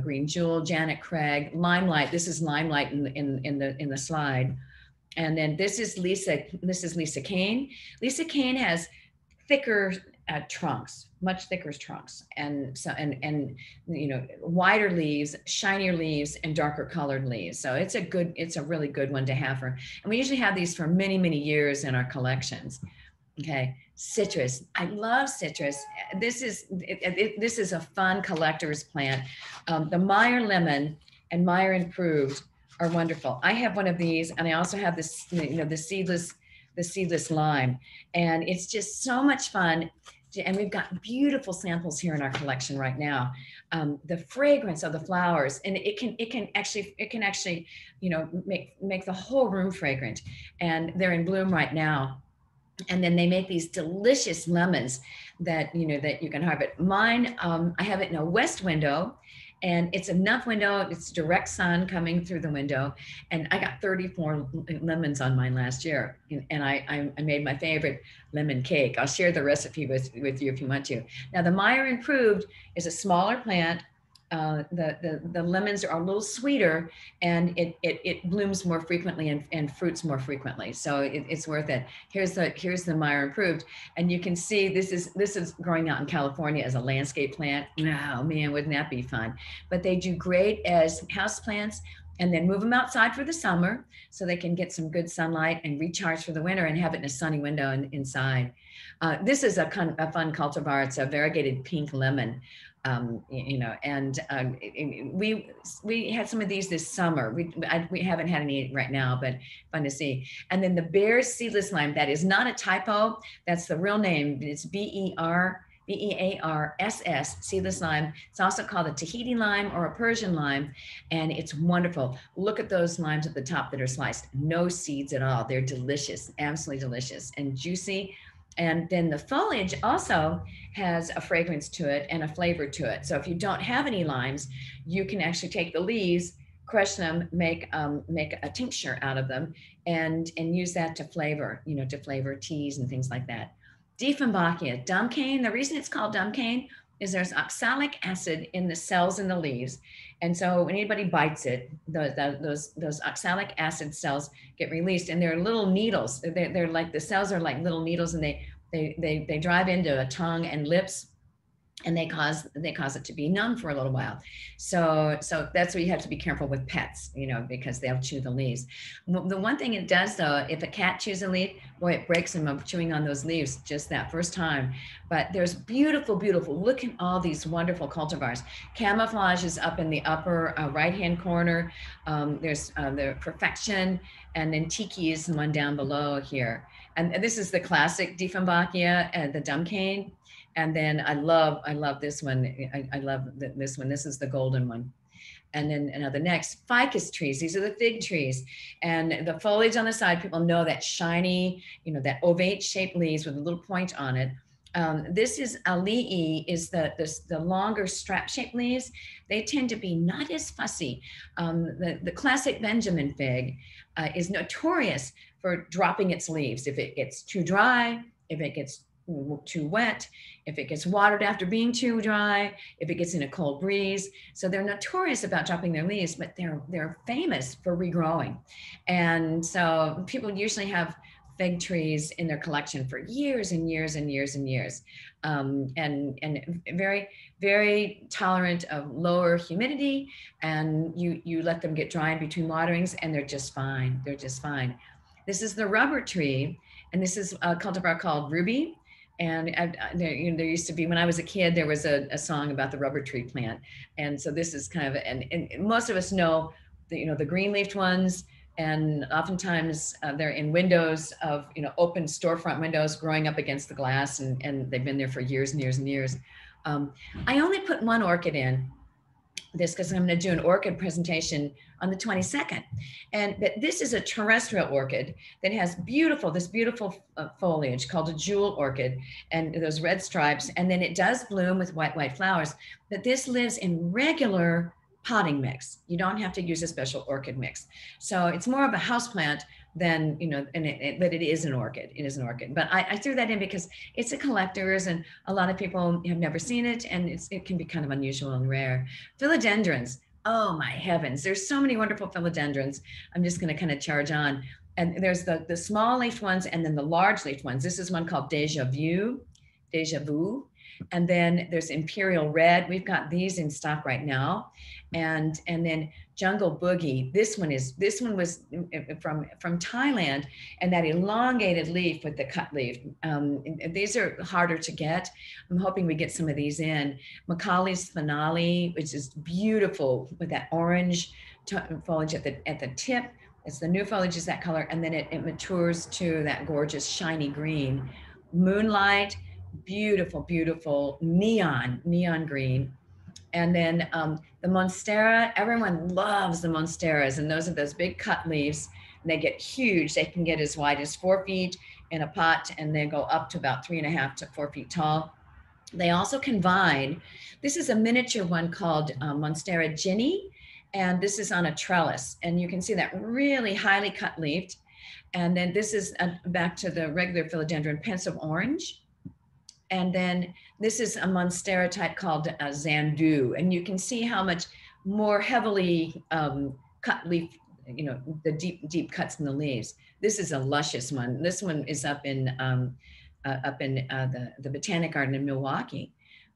Green Jewel, Janet Craig, Limelight. This is Limelight in the slide, and then this is Lisa. This is Lisa Kane. Lisa Kane has thicker trunks, much thicker trunks, and so wider leaves, shinier leaves, and darker colored leaves. So it's a really good one to have and we usually have these for many, many years in our collections. Okay, citrus. I love citrus. This is a fun collector's plant. The Meyer lemon and Meyer improved are wonderful. I have one of these, and I also have this, the seedless lime, and it's just so much fun. And we've got beautiful samples here in our collection right now. The fragrance of the flowers, and it can actually make the whole room fragrant. And they're in bloom right now. And then they make these delicious lemons that you can harvest. Mine, I have it in a west window. And it's enough window, it's direct sun coming through the window. And I got 34 lemons on mine last year. And I made my favorite lemon cake. I'll share the recipe with you if you want to. Now the Meyer Improved is a smaller plant. The lemons are a little sweeter, and it blooms more frequently and fruits more frequently. So it's worth it. Here's the Meyer Improved, and you can see this is growing out in California as a landscape plant. Oh man, wouldn't that be fun? But they do great as house plants, and then move them outside for the summer so they can get some good sunlight and recharge for the winter and have it in a sunny window inside. This is a fun cultivar. It's a variegated pink lemon. And we had some of these this summer. We haven't had any right now, but fun to see. And then the Bear's seedless lime, that is not a typo. That's the real name. It's Bearss, seedless lime. It's also called a Tahiti lime or a Persian lime, and it's wonderful. Look at those limes at the top that are sliced. No seeds at all. They're delicious, absolutely delicious and juicy. And then the foliage also has a fragrance to it and a flavor to it. So if you don't have any limes, you can actually take the leaves, crush them, make a tincture out of them, and use that to flavor, to flavor teas and things like that. Dieffenbachia, dumb cane. The reason it's called dumb cane is there's oxalic acid in the cells in the leaves. And so when anybody bites it, those oxalic acid cells get released, and they're little needles. They're like, the cells are like little needles, and they drive into a tongue and lips, and they cause it to be numb for a little while. So that's why you have to be careful with pets, because they'll chew the leaves. The one thing it does though, if a cat chews a leaf, boy, it breaks them of chewing on those leaves just that first time. But there's beautiful, look at all these wonderful cultivars. Camouflage is up in the upper right-hand corner. There's the Perfection, and then Tiki is the one down below here. And this is the classic Dieffenbachia and the dumb cane. And then I love this one. I love this one. This is the golden one. And then the next, ficus trees. These are the fig trees. And the foliage on the side, people know that shiny, that ovate shaped leaves with a little point on it. This is alii, is the longer strap shaped leaves. They tend to be not as fussy. The classic Benjamin fig is notorious for dropping its leaves. If it gets too dry, if it gets too wet, if it gets watered after being too dry, if it gets in a cold breeze. So they're notorious about dropping their leaves, but they're famous for regrowing. And so people usually have fig trees in their collection for years and years and years and years. And very, very tolerant of lower humidity. And you let them get dry in between waterings, and they're just fine. They're just fine. This is the rubber tree, and this is a cultivar called Ruby. And there used to be, when I was a kid, there was a song about the rubber tree plant. And so this is kind of, and most of us know the green leafed ones, and oftentimes they're in windows of, open storefront windows growing up against the glass, and they've been there for years and years and years. I only put one orchid in this because I'm going to do an orchid presentation on the 22nd. But this is a terrestrial orchid that has this beautiful foliage called a jewel orchid, and those red stripes. And then it does bloom with white flowers, but this lives in regular potting mix. You don't have to use a special orchid mix. So it's more of a houseplant than, but it is an orchid. It is an orchid. But I threw that in because it's a collector's, and a lot of people have never seen it, and it can be kind of unusual and rare. Philodendrons. Oh my heavens. There's so many wonderful philodendrons. I'm just going to kind of charge on. And there's the small leaf ones, and then the large leaf ones. This is one called Deja Vu. And then there's Imperial Red. We've got these in stock right now. And then Jungle Boogie. This one was from Thailand, and that elongated leaf with the cut leaf. These are harder to get. I'm hoping we get some of these in. Macaulay's Finale, which is beautiful with that orange foliage at the tip. It's the new foliage is that color, and then it matures to that gorgeous shiny green. Moonlight, beautiful neon green. And then the Monstera, everyone loves the Monsteras, and those are those big cut leaves, and they get huge. They can get as wide as 4 feet in a pot, and they go up to about 3.5 to 4 feet tall. They also can vine. This is a miniature one called Monstera Ginny, and this is on a trellis, and you can see that really highly cut leafed. And then this is back to the regular philodendron, pensive orange. And then this is a Monstera type called Zandu. And you can see how much more heavily cut leaf, the deep cuts in the leaves. This is a luscious one. This one is up in the Botanic Garden in Milwaukee.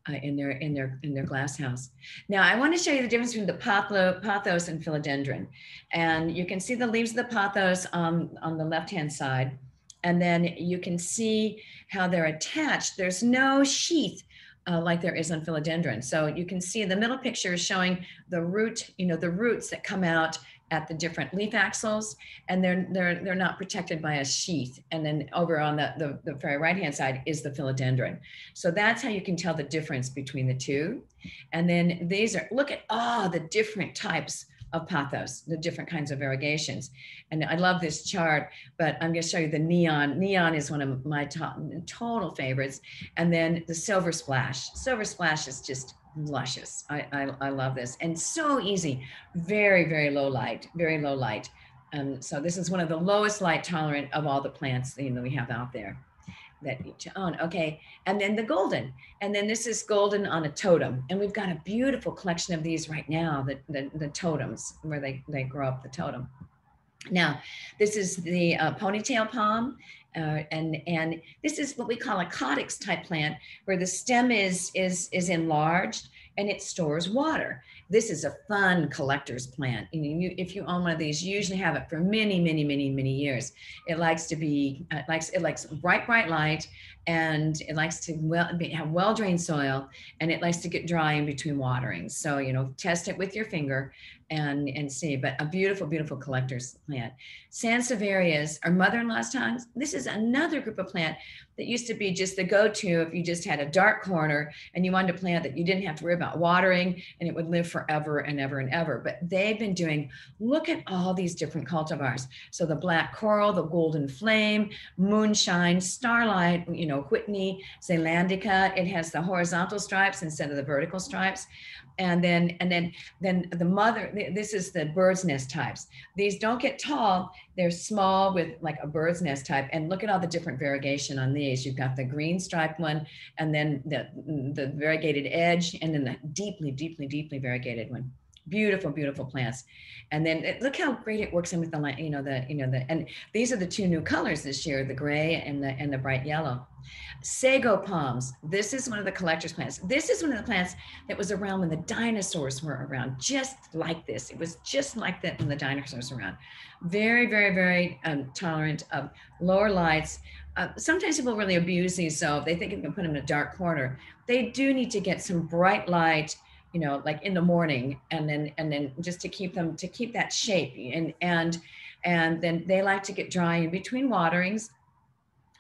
in their glass house. Now I want to show you the difference between the pothos and philodendron. And you can see the leaves of the pothos on the left-hand side. And then you can see how they're attached. There's no sheath like there is on philodendron. So you can see the middle picture is showing the root, the roots that come out at the different leaf axils, and they're not protected by a sheath. And then over on the very right-hand side is the philodendron. So that's how you can tell the difference between the two. And then these are, look at all the different types of pothos, the different kinds of variegations. And I love this chart, but I'm going to show you the neon. Neon is one of my total favorites. And then the silver splash. Silver splash is just luscious. I love this, and so easy. Very, very low light, very low light. So this is one of the lowest light tolerant of all the plants we have out there that each own. Okay, and then the golden, and then this is golden on a totem, and we've got a beautiful collection of these right now, the totems where they grow up the totem. Now this is the ponytail palm, and this is what we call a caudex type plant, where the stem is enlarged and it stores water. This is a fun collector's plant. If you own one of these, you usually have it for many, many, many, many years. It likes to be, it likes bright light, and it likes to have well-drained soil, and it likes to get dry in between waterings. So, test it with your finger and see, but a beautiful, beautiful collector's plant. Sansevierias are mother-in-law's tongues. This is another group of plant that used to be just the go-to if you just had a dark corner and you wanted a plant that you didn't have to worry about watering, and it would live forever and ever and ever. But they've been doing, look at all these different cultivars. So the black coral, the golden flame, moonshine, starlight, Whitney, Zealandica. It has the horizontal stripes instead of the vertical stripes. And then the mother, this is the bird's nest types. These don't get tall. They're small with like a bird's nest type. And look at all the different variegation on these. You've got the green striped one, and then the variegated edge, and then the deeply, deeply, deeply variegated one. Beautiful, beautiful plants. And then look how great it works in with the, and these are the two new colors this year, the gray and the bright yellow. Sago palms. This is one of the collector's plants. This is one of the plants that was around when the dinosaurs were around, just like this. It was just like that when the dinosaurs were around. Very, very, very tolerant of lower lights. Sometimes people really abuse these, so if they think you can put them in a dark corner, they do need to get some bright light, like in the morning, and then just to keep that shape, and then they like to get dry in between waterings.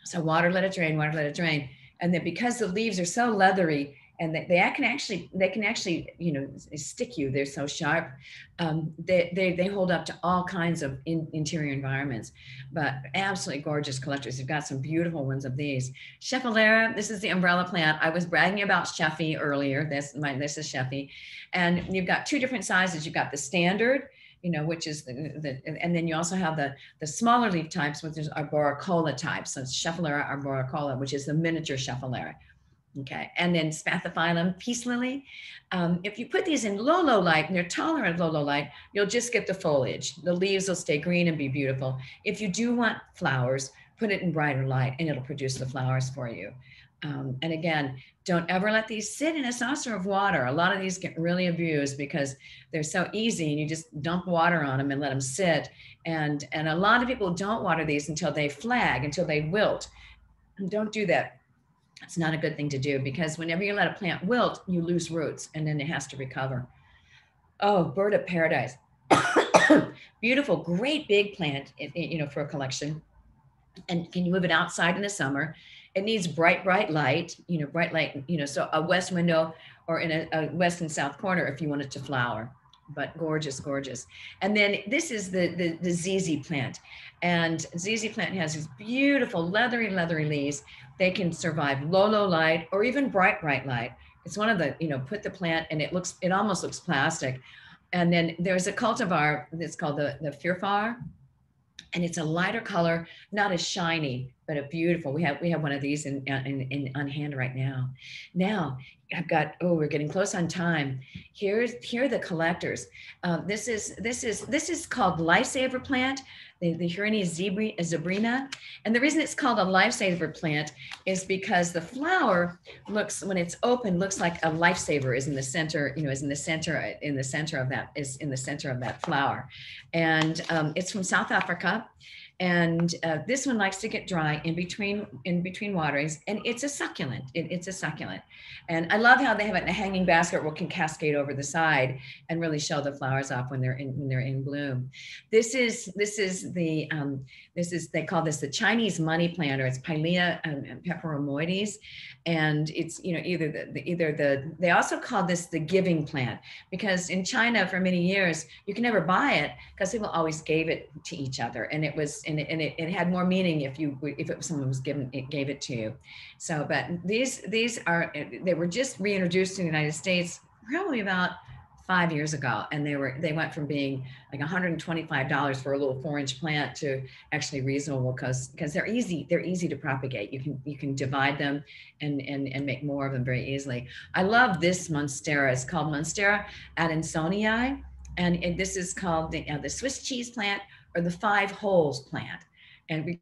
So water, let it drain, water, let it drain. And then because the leaves are so leathery, and they can actually stick you, they're so sharp, they hold up to all kinds of interior environments. But absolutely gorgeous collectors. You've got some beautiful ones of these. Schefflera, this is the umbrella plant. I was bragging about Sheffy earlier. This is Sheffy. And you've got two different sizes. You've got the standard, which is and then you also have the smaller leaf types, which is arboricola types. So it's Schefflera arboricola, which is the miniature Schefflera. Okay, and then Spathiphyllum, peace lily. If you put these in low light, and they're tolerant of low light, you'll just get the foliage. The leaves will stay green and be beautiful. If you do want flowers, put it in brighter light, and it'll produce the flowers for you. And again, don't ever let these sit in a saucer of water. A lot of these get really abused because they're so easy, and you just dump water on them and let them sit. And a lot of people don't water these until they flag, until they wilt. And don't do that. It's not a good thing to do, because whenever you let a plant wilt, you lose roots, and then it has to recover. Oh, bird of paradise. Beautiful, great big plant, for a collection. And can you move it outside in the summer? It needs bright light, bright light, so a west window or in a west and south corner if you want it to flower. But gorgeous, gorgeous. And then this is the ZZ plant. And ZZ plant has these beautiful leathery leaves. They can survive low light or even bright light. It's one of the, put the plant, and it almost looks plastic. And then there's a cultivar that's called the Fyrfar, and it's a lighter color, not as shiny, but a beautiful. We have one of these on hand right now. Now I've got, we're getting close on time. Here are the collectors. This is called Lifesaver plant. the Hurine zebrina. And the reason it's called a lifesaver plant is because the flower looks, when it's open, looks like a lifesaver is in the center, is in the center of that flower. And it's from South Africa. And this one likes to get dry in between waterings, and it's a succulent. It's a succulent, and I love how they have it in a hanging basket where it can cascade over the side and really show the flowers off when they're in bloom. This is they call this the Chinese money plant, or it's Pilea peperomoides, and it's they also call this the giving plant, because in China for many years you can never buy it because people always gave it to each other, and it had more meaning if someone gave it to you. So, but they were just reintroduced in the United States probably about 5 years ago, and they went from being like $125 for a little 4-inch plant to actually reasonable, because they're easy to propagate. You can divide them and make more of them very easily. I love this Monstera. It's called Monstera Adansonii, and this is called the Swiss cheese plant, or the 5 holes plant. And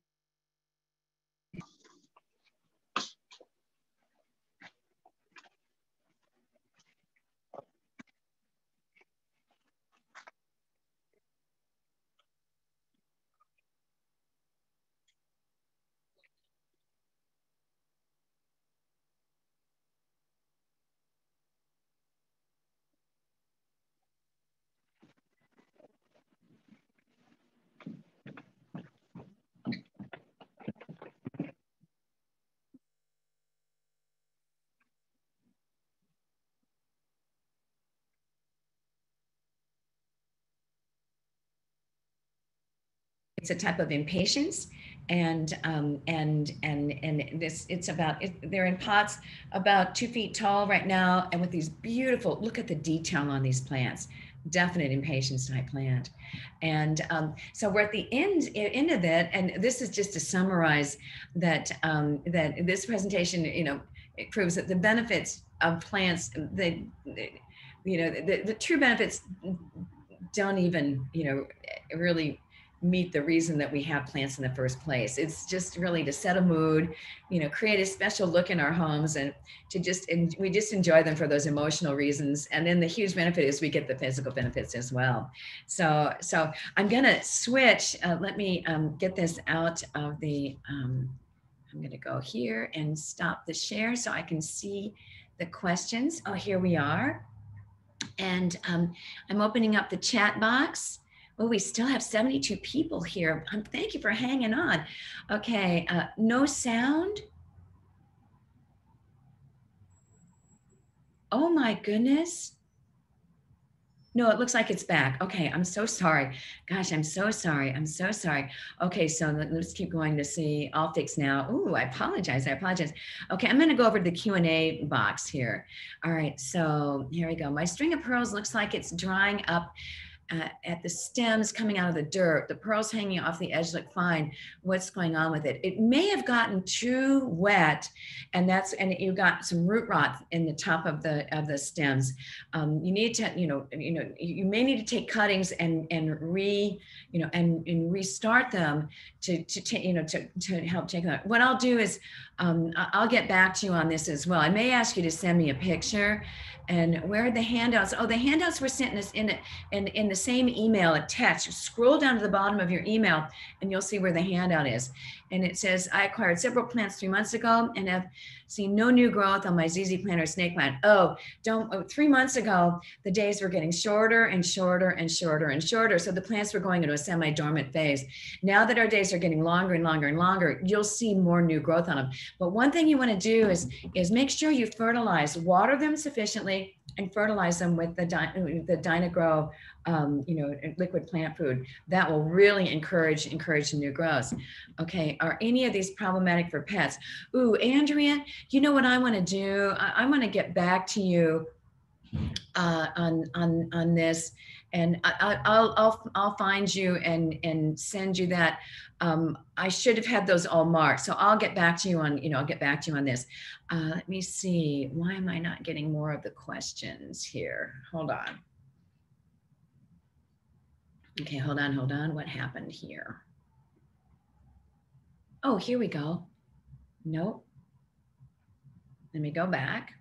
it's a type of impatience, and they're in pots about 2 feet tall right now, and with these beautiful, look at the detail on these plants, definite impatience type plant. And so we're at the end of it, and this is just to summarize that this presentation, it proves that the benefits of plants, the true benefits don't even really meet the reason that we have plants in the first place. It's just really to set a mood, create a special look in our homes, and we just enjoy them for those emotional reasons. And then the huge benefit is we get the physical benefits as well. So I'm gonna switch. Let me get this out of the, I'm gonna go here and stop the share so I can see the questions. Oh, here we are. And I'm opening up the chat box. Oh, we still have 72 people here. Thank you for hanging on. Okay, no sound. Oh my goodness. No, it looks like it's back. Okay, I'm so sorry. Gosh, I'm so sorry. I'm so sorry. Okay, so let's keep going to see. I'll fix now. Ooh, I apologize. Okay, I'm gonna go over to the Q&A box here. All right, so here we go. My string of pearls looks like it's drying up at the stems coming out of the dirt. The pearls hanging off the edge look fine. What's going on with it? It may have gotten too wet, and you got some root rot in the top of the stems. You need to, you may need to take cuttings and restart them to help take that. What I'll do is I'll get back to you on this as well. I may ask you to send me a picture. And where are the handouts? Oh, the handouts were sent us in the same email, a text. Scroll down to the bottom of your email and you'll see where the handout is. And it says, I acquired several plants 3 months ago and have seen no new growth on my ZZ plant or snake plant. 3 months ago, the days were getting shorter and shorter and shorter and shorter. So the plants were going into a semi-dormant phase. Now that our days are getting longer and longer and longer, you'll see more new growth on them. But one thing you want to do is make sure you fertilize, water them sufficiently, and fertilize them with the Dynagrow, liquid plant food. That will really encourage the new growth. Okay, are any of these problematic for pets? Ooh, Andrea, you know what I want to do? I want to get back to you on this, and I'll find you and send you that. I should have had those all marked, so I'll get back to you on this. Let me see. Why am I not getting more of the questions here? Hold on. Okay, hold on. What happened here? Oh, here we go. Nope. Let me go back.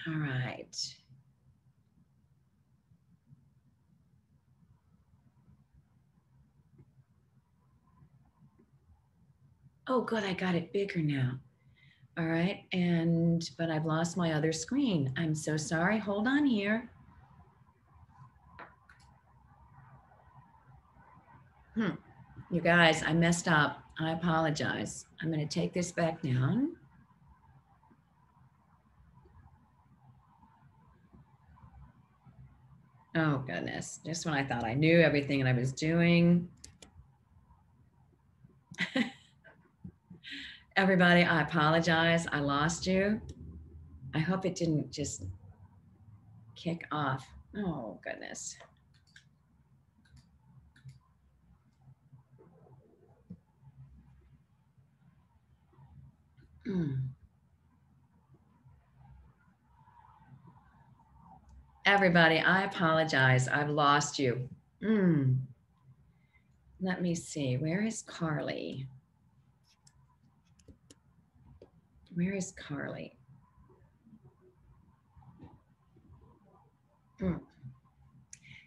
All right. Oh, good, I got it bigger now. All right, but I've lost my other screen. I'm so sorry, hold on here. You guys, I messed up. I apologize. I'm gonna take this back down. Oh goodness, just when I thought I knew everything that I was doing. Everybody, I apologize. I lost you. I hope it didn't just kick off. Oh goodness. Everybody, I apologize. I've lost you. Let me see. Where is Carly? Where is Carly?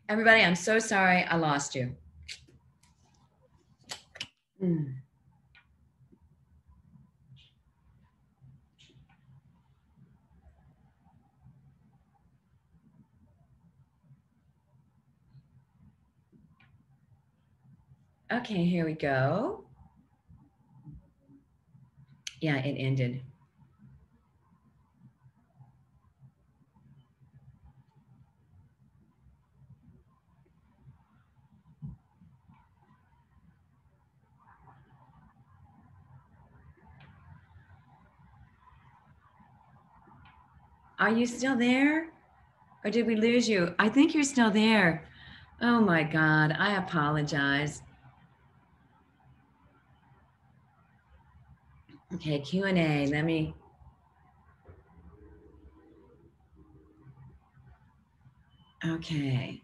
Everybody, I'm so sorry. I lost you. Okay, here we go. Yeah, it ended. Are you still there? Or did we lose you? I think you're still there. Oh my God, I apologize. Okay, Q&A, let me. Okay.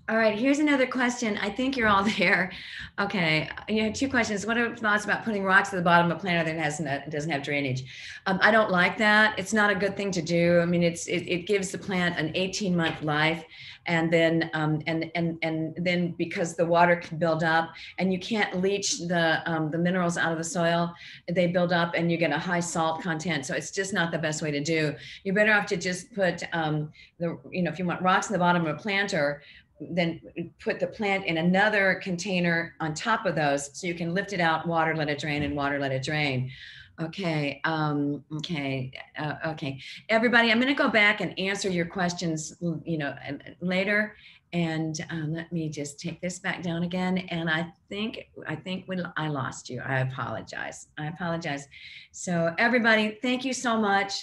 All right, here's another question. I think you're all there. Okay, you have two questions. What are thoughts about putting rocks at the bottom of a plant that doesn't have drainage? I don't like that. It's not a good thing to do. I mean, it gives the plant an 18-month life, and then and then because the water can build up, and you can't leach the minerals out of the soil, they build up, and you get a high salt content. So it's just not the best way to do. You're better off to just put if you want rocks in the bottom of a planter, then put the plant in another container on top of those so you can lift it out, water, let it drain, and water, let it drain. Okay. Okay. Everybody, I'm going to go back and answer your questions, later. And let me just take this back down again. And I think I lost you. I apologize. So everybody, thank you so much.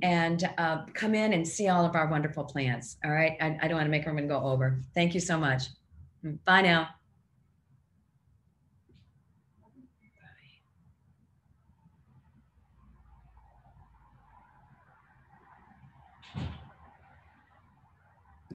And come in and see all of our wonderful plants. All right. I don't want to make everyone go over. Thank you so much. Bye now.